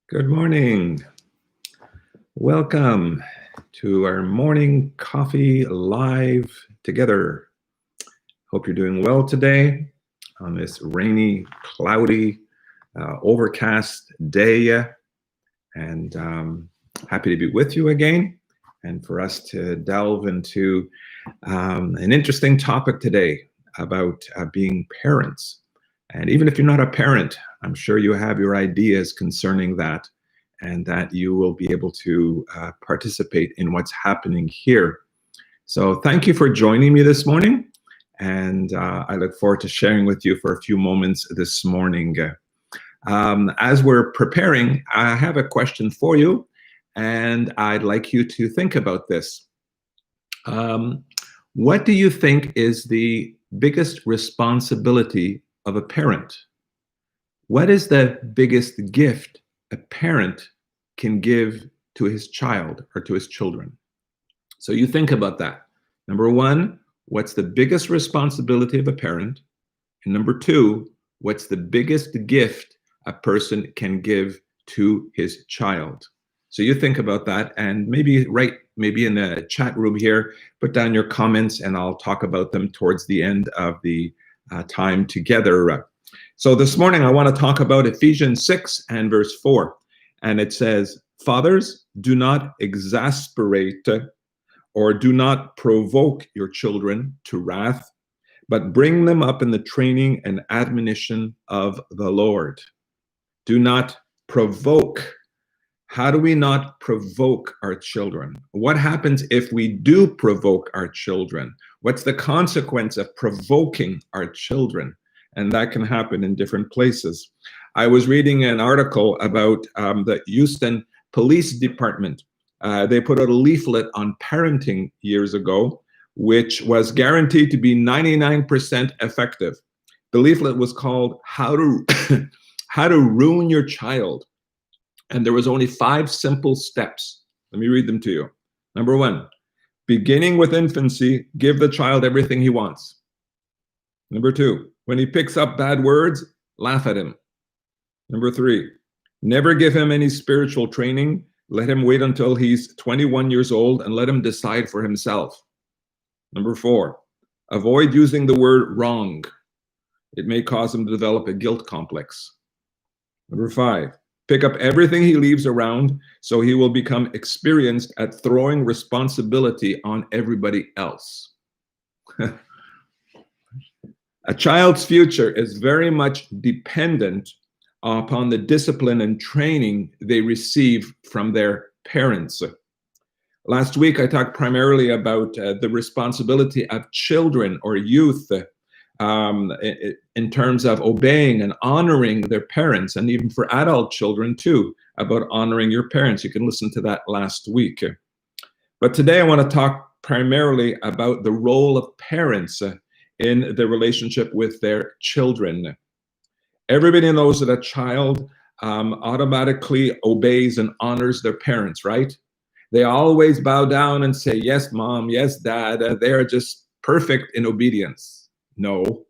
Good morning. Welcome to our morning coffee live together. Hope you're doing well today on this rainy, cloudy, overcast day. And happy to be with you again and for us to delve into an interesting topic today about being parents. And even if you're not a parent, I'm sure you have your ideas concerning that and that you will be able to participate in what's happening here. So thank you for joining me this morning. And I look forward to sharing with you for a few moments this morning. As we're preparing, I have a question for you, and I'd like you to think about this. What do you think is the biggest responsibility of a parent? What is the biggest gift a parent can give to his child or to his children? So you think about that. Number one, what's the biggest responsibility of a parent? And number two, what's the biggest gift a person can give to his child? So you think about that, and maybe in the chat room here, put down your comments and I'll talk about them towards the end of the time together. So this morning I want to talk about Ephesians 6 and verse 4. And it says, "Fathers, do not exasperate or do not provoke your children to wrath, but bring them up in the training and admonition of the Lord." Do not provoke. How do we not provoke our children? What happens if we do provoke our children? What's the consequence of provoking our children? And that can happen in different places. I was reading an article about the Houston Police Department. They put out a leaflet on parenting years ago, which was guaranteed to be 99% effective. The leaflet was called How to Ruin Your Child. And there was only 5 simple steps. Let me read them to you. Number 1, beginning with infancy, give the child everything he wants. Number 2, when he picks up bad words, laugh at him. Number 3, never give him any spiritual training. Let him wait until he's 21 years old and let him decide for himself. Number 4, avoid using the word wrong. It may cause him to develop a guilt complex. Number 5, pick up everything he leaves around so he will become experienced at throwing responsibility on everybody else. A child's future is very much dependent upon the discipline and training they receive from their parents. Last week, I talked primarily about the responsibility of children or youth in terms of obeying and honoring their parents, and even for adult children too, about honoring your parents. You can listen to that last week. But today I want to talk primarily about the role of parents in the relationship with their children. Everybody knows that a child automatically obeys and honors their parents, right? They always bow down and say, "Yes, mom, yes, dad." They are just perfect in obedience. No,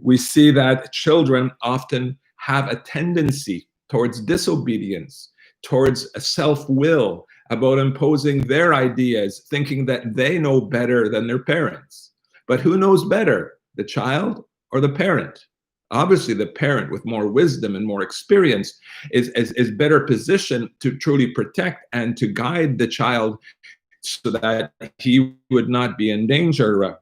we see that children often have a tendency towards disobedience, towards a self-will, about imposing their ideas, thinking that they know better than their parents. But who knows better, the child or the parent? Obviously, the parent with more wisdom and more experience is better positioned to truly protect and to guide the child so that he would not be in danger.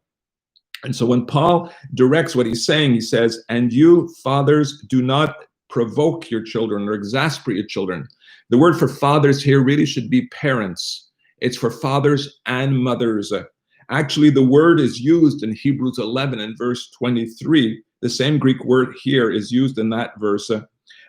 And so when Paul directs what he's saying, he says, "And you, fathers, do not provoke your children or exasperate your children." The word for fathers here really should be parents. It's for fathers and mothers. Actually, the word is used in Hebrews 11 and verse 23. The same Greek word here is used in that verse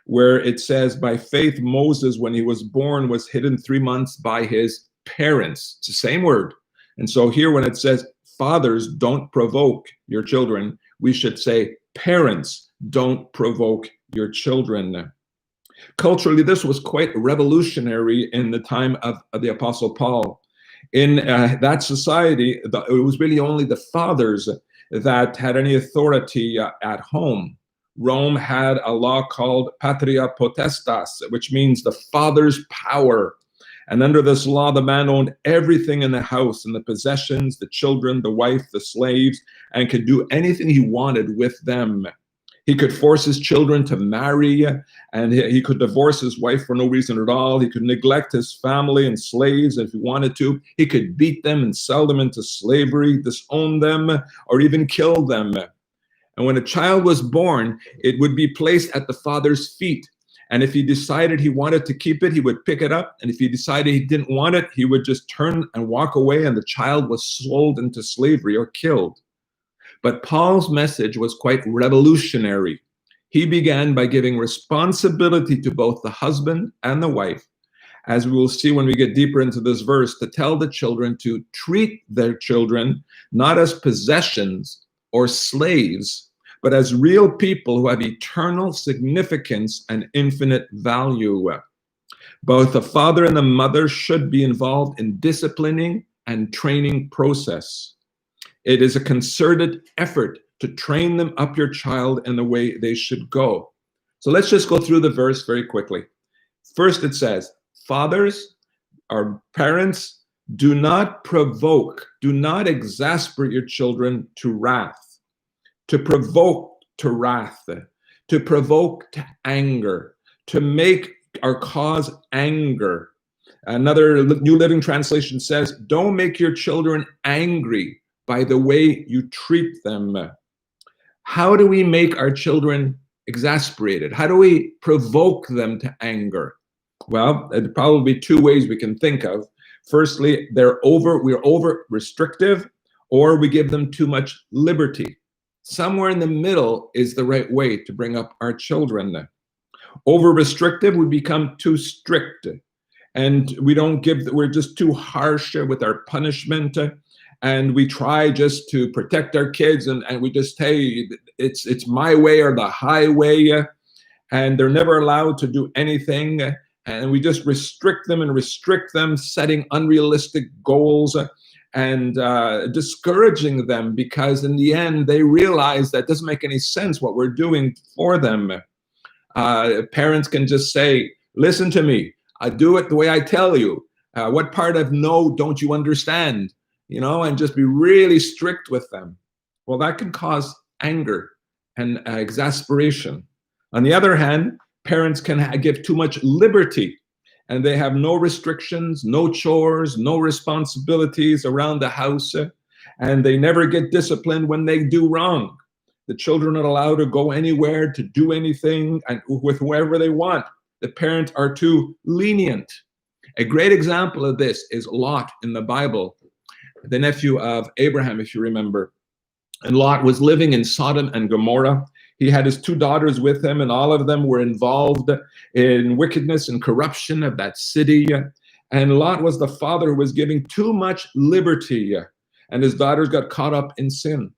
where it says, "By faith, Moses, when he was born, was hidden 3 months by his parents." It's the same word. And so here when it says, "Fathers, don't provoke your children," we should say, "Parents, don't provoke your children." Culturally, this was quite revolutionary in the time of the Apostle Paul. In that society, it was really only the fathers that had any authority at home. Rome had a law called patria potestas, which means the father's power. And under this law, the man owned everything in the house, and the possessions, the children, the wife, the slaves, and could do anything he wanted with them. He could force his children to marry, and he could divorce his wife for no reason at all. He could neglect his family and slaves if he wanted to. He could beat them and sell them into slavery, disown them, or even kill them. And when a child was born, it would be placed at the father's feet. And if he decided he wanted to keep it, he would pick it up. And if he decided he didn't want it, he would just turn and walk away, and the child was sold into slavery or killed. But Paul's message was quite revolutionary. He began by giving responsibility to both the husband and the wife, as we will see when we get deeper into this verse, to tell the children to treat their children not as possessions or slaves, but as real people who have eternal significance and infinite value. Both the father and the mother should be involved in disciplining and training process. It is a concerted effort to train them up your child in the way they should go. So let's just go through the verse very quickly. First it says, fathers or parents, do not provoke, do not exasperate your children to wrath. To provoke to wrath, to provoke to anger, to make or cause anger. Another New Living Translation says, don't make your children angry by the way you treat them. How do we make our children exasperated? How do we provoke them to anger? Well, there'd probably be two ways we can think of. Firstly, we're over restrictive, or we give them too much liberty. Somewhere in the middle is the right way to bring up our children. Over restrictive, we become too strict, and we're just too harsh with our punishment, and we try just to protect our kids, and we just, hey, it's my way or the highway, and they're never allowed to do anything, and we just restrict them, setting unrealistic goals, and discouraging them, because in the end they realize that it doesn't make any sense what we're doing for them. Parents can just say, listen to me, I do it the way I tell you. What part of no don't you understand? And just be really strict with them. Well, that can cause anger and exasperation. On the other hand, parents can give too much liberty, and they have no restrictions, no chores, no responsibilities around the house, and they never get disciplined when they do wrong. The children are allowed to go anywhere, to do anything, and with whoever they want. The parents are too lenient. A great example of this is Lot in the Bible, the nephew of Abraham, if you remember. And Lot was living in Sodom and Gomorrah. He had his two daughters with him, and all of them were involved in wickedness and corruption of that city. And Lot was the father who was giving too much liberty, and his daughters got caught up in sin.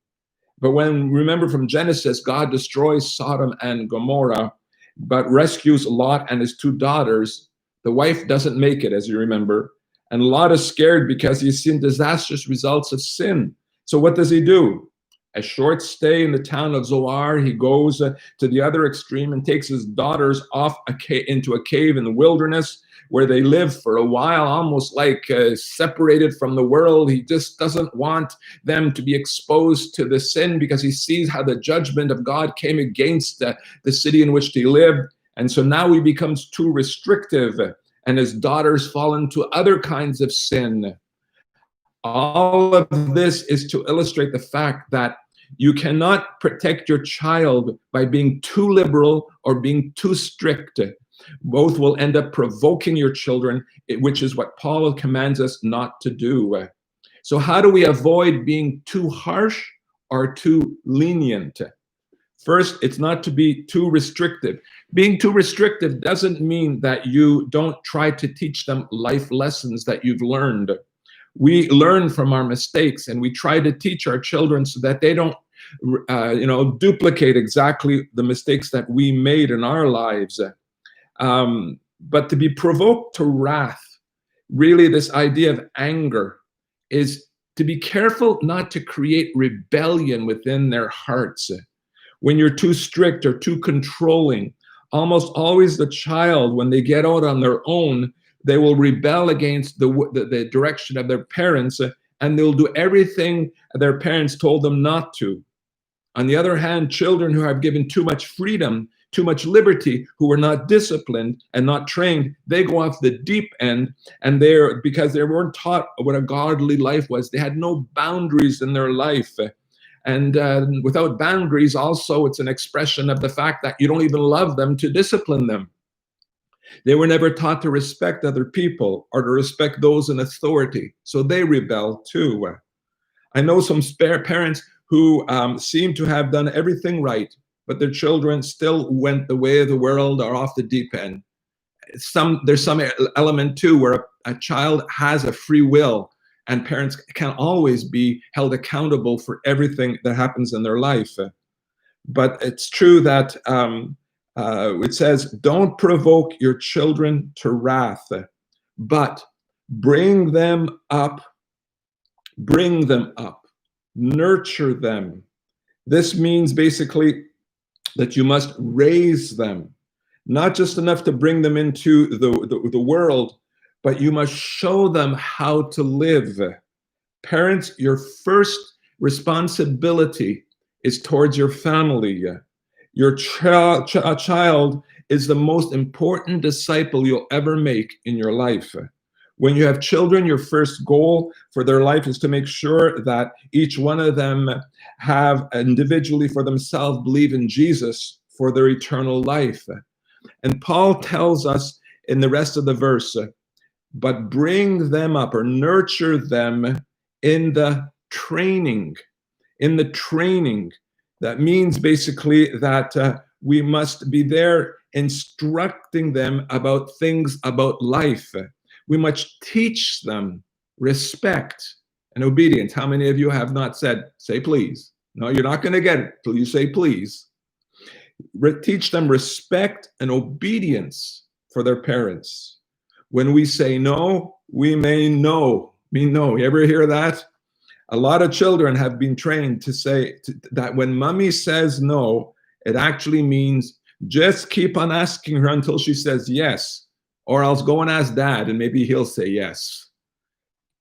But remember from Genesis, God destroys Sodom and Gomorrah, but rescues Lot and his two daughters. The wife doesn't make it, as you remember. And Lot is scared because he's seen disastrous results of sin. So what does he do? A short stay in the town of Zoar, he goes to the other extreme and takes his daughters off into a cave in the wilderness, where they live for a while, almost like separated from the world. He just doesn't want them to be exposed to the sin, because he sees how the judgment of God came against the city in which they lived. And so now he becomes too restrictive, and his daughters fall into other kinds of sin. All of this is to illustrate the fact that you cannot protect your child by being too liberal or being too strict. Both will end up provoking your children, which is what Paul commands us not to do. So how do we avoid being too harsh or too lenient? First, it's not to be too restrictive. Being too restrictive doesn't mean that you don't try to teach them life lessons that you've learned. We learn from our mistakes, and we try to teach our children so that they don't duplicate exactly the mistakes that we made in our lives. But to be provoked to wrath, really this idea of anger, is to be careful not to create rebellion within their hearts. when you're too strict or too controlling. Almost always the child, when they get out on their own, they will rebel against the direction of their parents, and they'll do everything their parents told them not to. On the other hand, children who have given too much freedom, too much liberty, who were not disciplined and not trained, they go off the deep end, and because they weren't taught what a godly life was. They had no boundaries in their life. And without boundaries, also, it's an expression of the fact that you don't even love them to discipline them. They were never taught to respect other people or to respect those in authority, so they rebel too. I know some parents who seem to have done everything right, but their children still went the way of the world or off the deep end. There's some element too where a child has a free will, and parents can't always be held accountable for everything that happens in their life. But it's true that it says, don't provoke your children to wrath, but bring them up, nurture them. This means basically that you must raise them, not just enough to bring them into the world, but you must show them how to live. Parents, your first responsibility is towards your family. Your child is the most important disciple you'll ever make in your life. When you have children, your first goal for their life is to make sure that each one of them have individually for themselves believe in Jesus for their eternal life. And Paul tells us in the rest of the verse, but bring them up or nurture them in the training. In the training. That means basically that we must be there instructing them about things about life. We must teach them respect and obedience. How many of you have not said, say please? No, you're not going to get it till you say please. Teach them respect and obedience for their parents. When we say no, we mean no. You ever hear that? A lot of children have been trained to say that when mommy says no, it actually means just keep on asking her until she says yes, or else go and ask dad and maybe he'll say yes.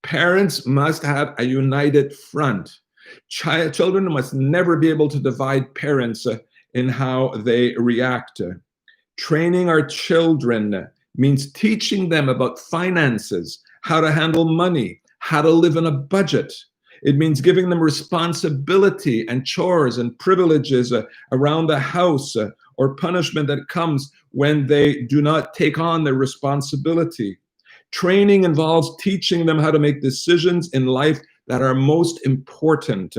Parents must have a united front. Children must never be able to divide parents in how they react. Training our children means teaching them about finances, how to handle money, how to live in a budget. It means giving them responsibility and chores and privileges around the house, or punishment that comes when they do not take on their responsibility. Training involves teaching them how to make decisions in life that are most important.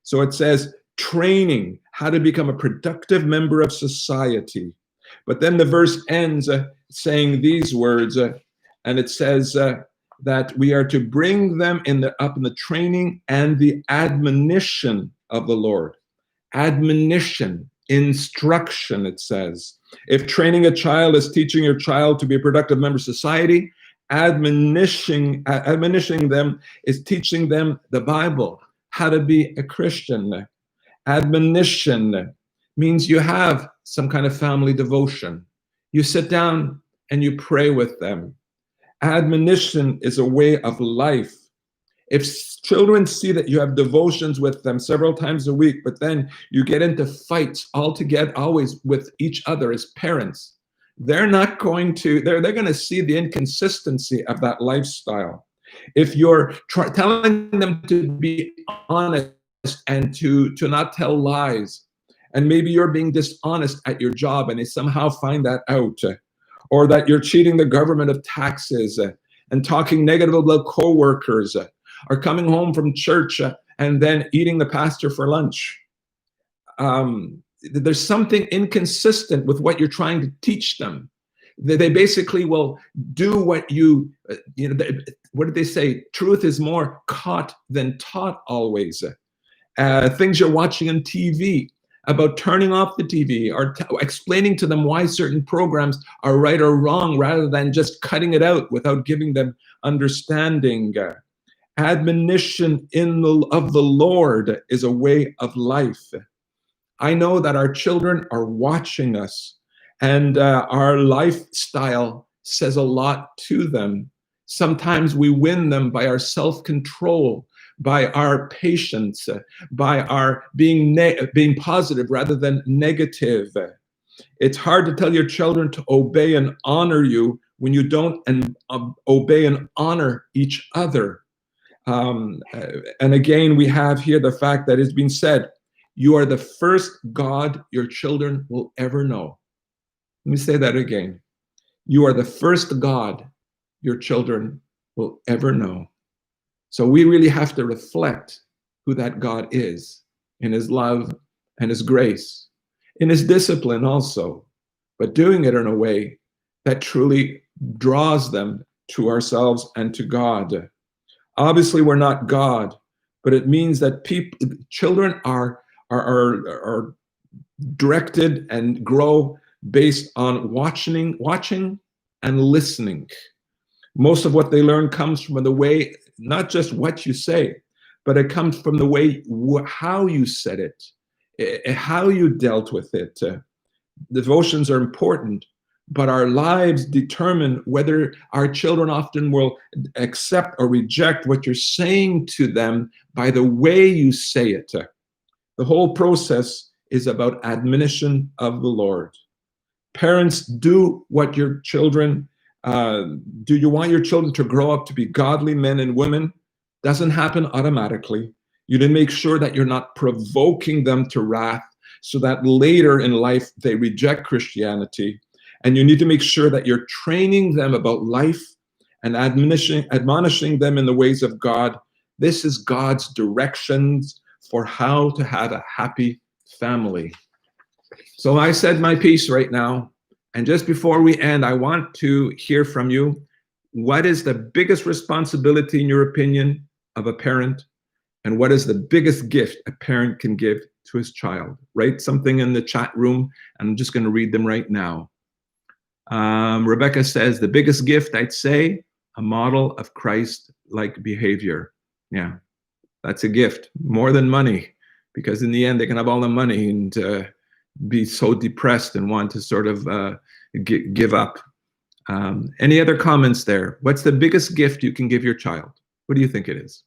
So it says training, how to become a productive member of society. But then the verse ends saying these words, and it says that we are to bring them up in the training and the admonition of the Lord. Admonition, instruction, it says. If training a child is teaching your child to be a productive member of society, admonishing them is teaching them the Bible, how to be a Christian. Admonition means you have some kind of family devotion. You sit down and you pray with them. Admonition is a way of life. If children see that you have devotions with them several times a week, but then you get into fights always with each other as parents, they're going to see the inconsistency of that lifestyle. If you're telling them to be honest and to not tell lies, and maybe you're being dishonest at your job and they somehow find that out, or that you're cheating the government of taxes and talking negative about coworkers, or coming home from church and then eating the pastor for lunch. There's something inconsistent with what you're trying to teach them. They basically will do what what did they say? Truth is more caught than taught always. Things you're watching on TV, about turning off the TV or explaining to them why certain programs are right or wrong, rather than just cutting it out without giving them understanding. Admonition of the Lord is a way of life. I know that our children are watching us, and our lifestyle says a lot to them. Sometimes we win them by our self-control, by our patience, by our being positive rather than negative. It's hard to tell your children to obey and honor you when you don't obey and honor each other. And again, we have here the fact that it's been said, you are the first God your children will ever know. Let me say that again. You are the first God your children will ever know. So we really have to reflect who that God is in his love and his grace, in his discipline also, but doing it in a way that truly draws them to ourselves and to God. Obviously, we're not God, but it means that children are directed and grow based on watching and listening. Most of what they learn comes from the way, not just what you say, but it comes from the way how you said it, how you dealt with it. Devotions are important, but our lives determine whether our children often will accept or reject what you're saying to them by the way you say it. The whole process is about admonition of the Lord. Parents, do what your children, do you want your children to grow up to be godly men and women? Doesn't happen automatically. You need to make sure that you're not provoking them to wrath so that later in life they reject Christianity. And you need to make sure that you're training them about life and admonishing them in the ways of God. This is God's directions for how to have a happy family. So I said my piece right now. And just before we end, I want to hear from you. What is the biggest responsibility, in your opinion, of a parent? And what is the biggest gift a parent can give to his child? Write something in the chat room, and I'm just going to read them right now. Rebecca says, the biggest gift, I'd say, a model of Christ-like behavior. Yeah, that's a gift, more than money, because in the end, they can have all the money and be so depressed and want to sort of give up. Any other comments there? What's the biggest gift you can give your child? What do you think it is?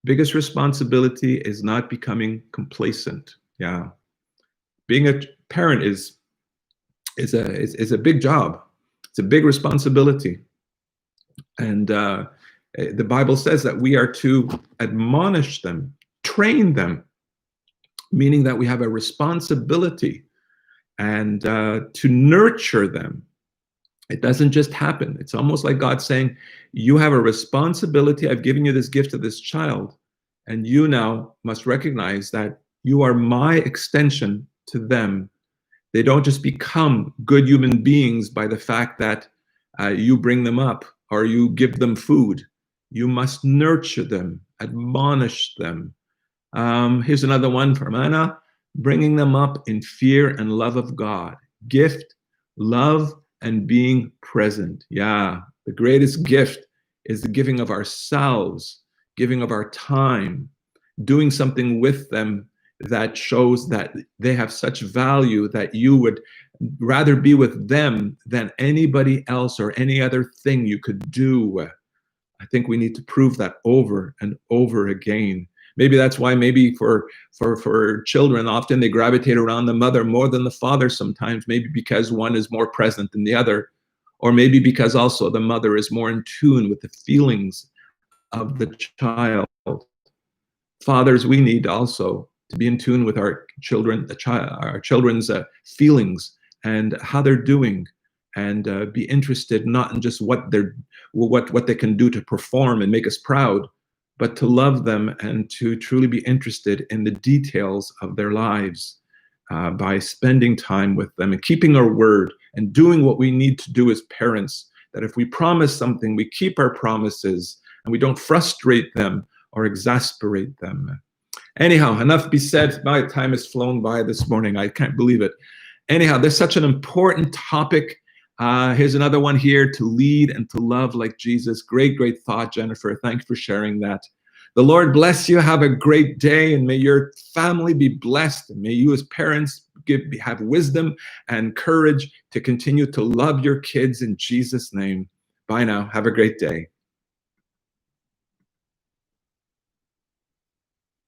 Biggest responsibility is not becoming complacent. Yeah, being a parent is a big job. It's a big responsibility, and the Bible says that we are to admonish them, train them, meaning that we have a responsibility and to nurture them. It doesn't just happen. It's almost like God saying, you have a responsibility. I've given you this gift of this child, and you now must recognize that you are my extension to them. They don't just become good human beings by the fact that you bring them up or you give them food. You must nurture them, admonish them. Here's another one from Anna, bringing them up in fear and love of God. Gift, love, and being present. Yeah, the greatest gift is the giving of ourselves, giving of our time, doing something with them that shows that they have such value that you would rather be with them than anybody else or any other thing you could do. I think we need to prove that over and over again. Maybe that's why maybe for children, often they gravitate around the mother more than the father sometimes, maybe because one is more present than the other, or maybe because also the mother is more in tune with the feelings of the child. Fathers, we need also to be in tune with our children, our children's feelings and how they're doing, and be interested not in just what they can do to perform and make us proud, but to love them and to truly be interested in the details of their lives by spending time with them and keeping our word and doing what we need to do as parents, that if we promise something, we keep our promises and we don't frustrate them or exasperate them. Anyhow, enough be said. My time has flown by this morning. I can't believe it. Anyhow, there's such an important topic. Here's another one here, to lead and to love like Jesus. Great, great thought, Jennifer. Thanks for sharing that. The Lord bless you. Have a great day, and may your family be blessed. And may you as parents have wisdom and courage to continue to love your kids in Jesus' name. Bye now. Have a great day.